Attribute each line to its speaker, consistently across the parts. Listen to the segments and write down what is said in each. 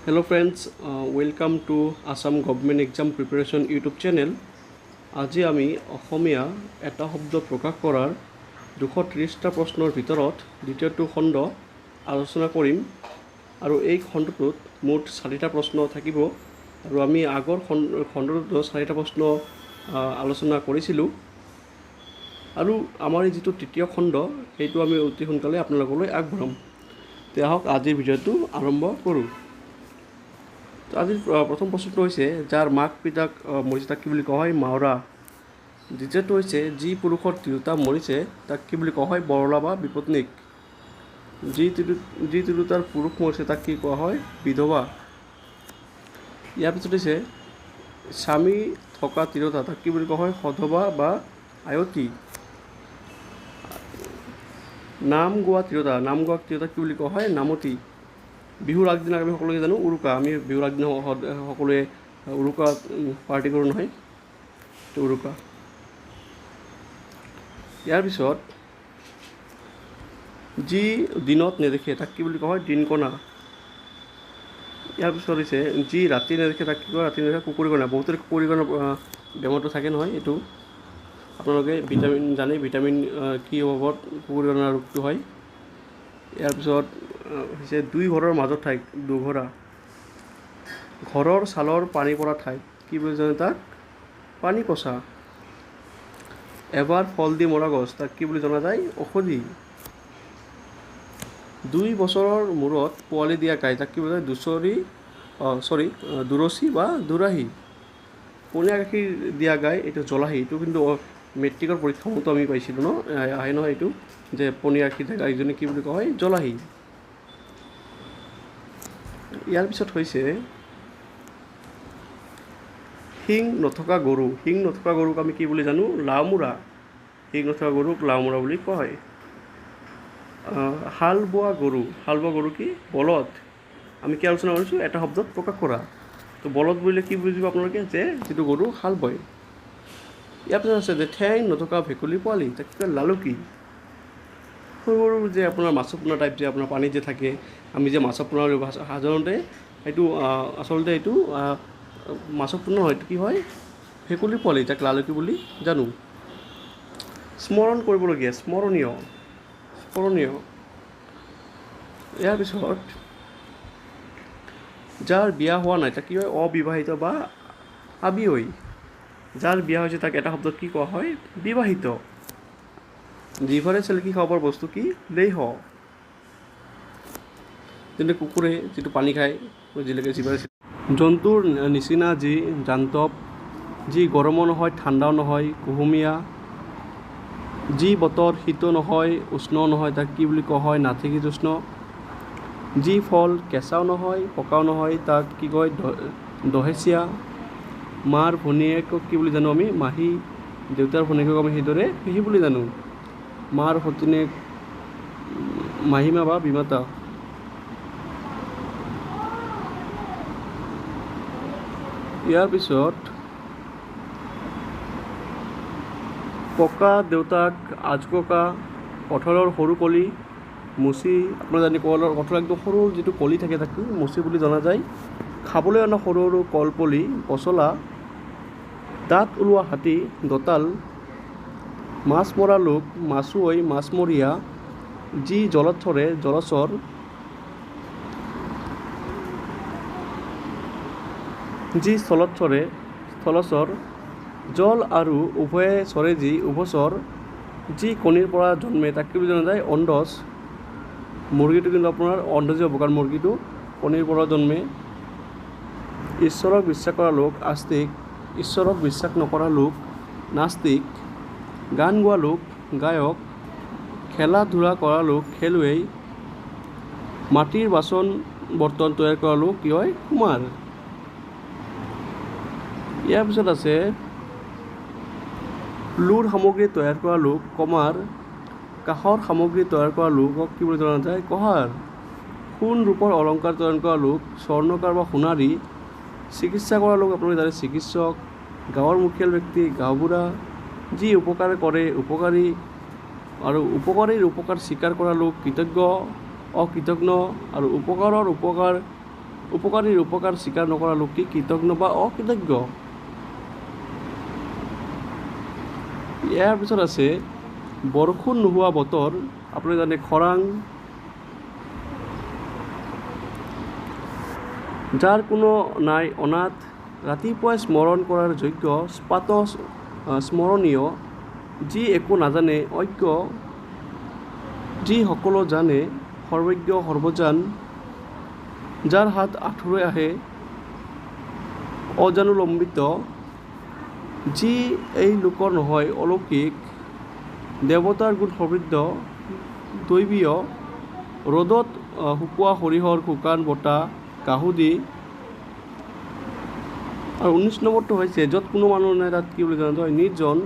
Speaker 1: Hello friends, welcome to Assam Government Exam Preparation YouTube channel. আজি আমি অসমীয়া এটা শব্দ প্ৰকাশ কৰাৰ 230টা প্ৰশ্নৰ ভিতৰত দ্বিতীয়টো খণ্ড আলোচনা কৰিম আৰু এই খণ্ডটোত মুঠ 4টা প্ৰশ্ন থাকিব আৰু আমি আগৰ খণ্ডটোত 4টা প্ৰশ্ন আলোচনা কৰিছিলোঁ আৰু আমাৰ এই যিটো তৃতীয় খণ্ড সেইটো আমি অতি সোনকালে আপোনালোকলৈ আগবঢ়াম। তে আহক আজিৰ ভিডিঅ'টো আৰম্ভ কৰোঁ। আজিৰ প্ৰথম প্ৰশ্নটো হৈছে যাৰ মাক পিতাক মৰিছে তাক কি বুলি কোৱা হয়? মাওৰা। দ্বিতীয়টো হৈছে যি পুৰুষৰ তিৰোতা মৰিছে তাক কি বুলি কোৱা হয়? বৰলা বা বিপত্নীক। যি তিৰোতাৰ পুৰুষ মৰিছে তাক কি কোৱা হয়? বিধৱা। ইয়াৰ পিছত হৈছে স্বামী থকা তিৰোতা তাক কি বুলি কোৱা হয়? সধৱা বা আয়তী। নাম গোৱা তিৰোতা কি বুলি কোৱা হয়? নামতী। বিহুৰ আগদিনা আমি সকলোকে জানো উৰুকা। আমি বিহুৰ আগদিনা সকলোৱে উৰুকা পাৰ্টি কৰোঁ নহয়, উৰুকা। ইয়াৰ পিছত যি দিনত নেদেখে তাক কি বুলি কোৱা হয়? দিনকণা। ইয়াৰ পিছত হৈছে যি ৰাতি নেদেখে তাক কি কয়? ৰাতি নেদেখে কুকুৰীকণা। বহুতে কুকুৰীকণা বেমাৰটো থাকে নহয়, এইটো আপোনালোকে জানে ভিটামিন কি অভাৱত কুকুৰীকণা ৰোগটো হয়। ইয়াৰ পিছত হৈছে দুই ঘৰৰ মাজৰ ঠাইত দুঘৰা। ঘৰৰ ছালৰ পানী পৰা ঠাইত কি বুলি জানে তাক? পানী কচা। এবাৰ ফল দি মৰা গছ তাক কি বুলি জনা যায়? ঔষধি। 2 বছৰৰ মূৰত পোৱালি দিয়া গাই তাক কি বুলি কয়? দুৰচি বা দুৰাহী। পনীয়া গাখীৰ দিয়া গাই এইটো জলাহী। এইটো কিন্তু মেট্ৰিকৰ পৰীক্ষামতো আমি পাইছিলোঁ ন, আহে নহয় এইটো যে পনীয়া গাখীৰ দিয়া গাইজনী কি বুলি কোৱা হয়? জলাহী। ইয়াৰ পিছত হৈছে শিং নথকা গৰু। শিং নথকা গৰুক আমি কি বুলি জানো? লাওমোৰা। শিং নথকা গৰুক লাওমোৰা বুলি কোৱা হয়। হাল বোৱা গৰু কি? বলদ। আমি কি আলোচনা কৰিছোঁ? এটা শব্দত প্ৰকাশ কৰা। তো বলদ বুলিলে কি বুজিব আপোনালোকে? যে যিটো গৰু হাল বয়। ইয়াৰ পিছত আছে যে ঠেং নথকা ভেকুলী পোৱালি তাক কি কয়? লালুকি। সৰু সৰু যে আপোনাৰ মাছৰ পোনা টাইপ যে আপোনাৰ পানীত যে থাকে, আমি যে মাছৰ পোনা সাধাৰণতে সেইটো আচলতে এইটো মাছৰ পোনা নহয়, এইটো কি হয়? ভেকুলী পোৱালি, তাক লালুকি বুলি জানো। স্মৰণ কৰিবলগীয়া, স্মৰণীয়। ইয়াৰ পিছত যাৰ বিয়া হোৱা নাই তাক কি হয়? অবিবাহিত বা আবিয়ৈ। যাৰ বিয়া হৈছে তাক এটা শব্দত কি কোৱা হয়? বিবাহিত। জিভাৰে চেলেকি খাব পৰা বস্তু কি? লেহ। যেনে কুকুৰে যিটো পানী খায়, জিভাৰে জন্তুৰ নিচিনা যি জান্তৱ, যি গৰমো নহয় ঠাণ্ডাও নহয় কুহুমীয়া, যি বতৰ শীতো নহয় উষ্ণও নহয় তাক কি বুলি কোৱা হয়? নাতিশীতোষ্ণ। যি ফল কেঁচাও নহয় পকাও নহয় তাক কি কয়? দহেচীয়া। মাৰ ভনীয়েকক কি বুলি জানো আমি? মাহী। দেউতাৰ ভনীয়েকক আমি সেইদৰে পেহী বুলি জানো। মাৰ সতিনীক মাহীমা বা বিমাতা। ইয়াৰ পিছত ককা দেউতাক আজককা, কঁঠালৰ সৰু কলি মুচি। আপোনাৰ জানি কঁঠালৰ একদম সৰু যিটো কলি থাকে তাক মুচি বুলি জনা যায়। খাবলৈ অনা সৰু সৰু কলপুলি পচলা। দাঁত ওলোৱা হাতী দঁতাল। মাছ মৰা লোক মাছুৱৈ মাছমৰীয়া। যি জলত চৰে জলচৰ। যি স্থলত চৰে স্থলচৰ। জল আৰু উভয়ে চৰে যি উভচৰ। যি কণীৰ পৰা জন্মে তাক কি বুলি জনা যায়? অণ্ডজ। মুৰ্গীটো কিন্তু আপোনাৰ অণ্ডজীয় হ'ব, কাৰণ মুৰ্গীটো কণীৰ পৰা জন্মে। ঈশ্বৰক বিশ্বাস কৰা লোক আস্তিক। ঈশ্বৰক বিশ্বাস নকৰা লোক নাস্তিক। গান গোৱা লোক গায়ক। খেলা ধূলা কৰা লোক খেলুৱৈ। মাটিৰ বাচন বৰ্তন তৈয়াৰ কৰা লোক কি হয়? কুমাৰ। ইয়াৰ পিছত আছে লোৰ সামগ্ৰী তৈয়াৰ কৰা লোক কমাৰ। কাঁহৰ সামগ্ৰী তৈয়াৰ কৰা লোকক কি বুলি জনা যায়? কহাৰ। সোণ ৰূপৰ অলংকাৰ তৈয়াৰ কৰা লোক স্বৰ্ণকাৰ বা সোণাৰী। চিকিৎসা কৰা লোক আপোনালোকে জানে চিকিৎসক। গাঁৱৰ মুখিয়াল ব্যক্তি গাঁওবুঢ়া। যি উপকাৰ কৰে উপকাৰী, আৰু উপকাৰীৰ উপকাৰ স্বীকাৰ কৰা লোক কৃতজ্ঞ অকৃতজ্ঞ, আৰু উপকাৰৰ উপকাৰ উপকাৰীৰ উপকাৰ স্বীকাৰ নকৰা লোক কি কৃতজ্ঞ বা অকৃতজ্ঞ? ইয়াৰ পিছত আছে বৰষুণ নোহোৱা বতৰ, আপুনি জানে খৰাং, যাৰ কোনো নাই অনাথ, ৰাতিপুৱাই স্মৰণ কৰাৰ যোগ্য, স্মৰণীয়, যি একো নাজানে অজ্ঞ, যি সকলো জানে সৰ্বজ্ঞ সৰ্বজান, যাৰ হাত আঁঠুৰে আহে অজানুলম্বিত, যি এই লোকৰ নহয় অলৌকিক, দেৱতাৰ গুণ সমৃদ্ধ, দৈৱীয়, ৰ'দত শুকোৱা সৰিয়হৰ শুকান বতাহ কাহুদি। আৰু 19 নম্বৰটো হৈছে য'ত কোনো মানুহ নাই তাত কি বুলি জনা হয় নিৰ্জন,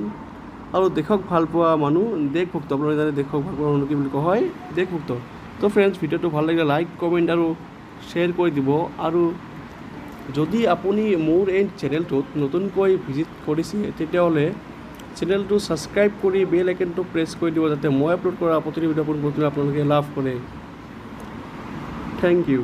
Speaker 1: আৰু দেশক ভাল পোৱা মানুহ দেশভক্ত। আপোনালোকে জানে দেশক ভাল পোৱা মানুহ কি বুলি কোৱা হয় দেশভক্ত। তো ফ্ৰেণ্ডছ, ভিডিঅ'টো ভাল লাগিলে লাইক কমেণ্ট আৰু শ্বেয়াৰ কৰি দিব। আৰু যদি আপুনি মোৰ এই চেনেলটোত নতুনকৈ ভিজিট কৰিছে তেতিয়াহ'লে চেনেলটো ছাবস্ক্ৰাইব কৰি বেল আইকনটো প্ৰেছ কৰি দিব, যাতে মই আপলোড কৰা প্ৰতিটো ভিডিঅ' আপোনালোকে লাভ কৰে। Thank U.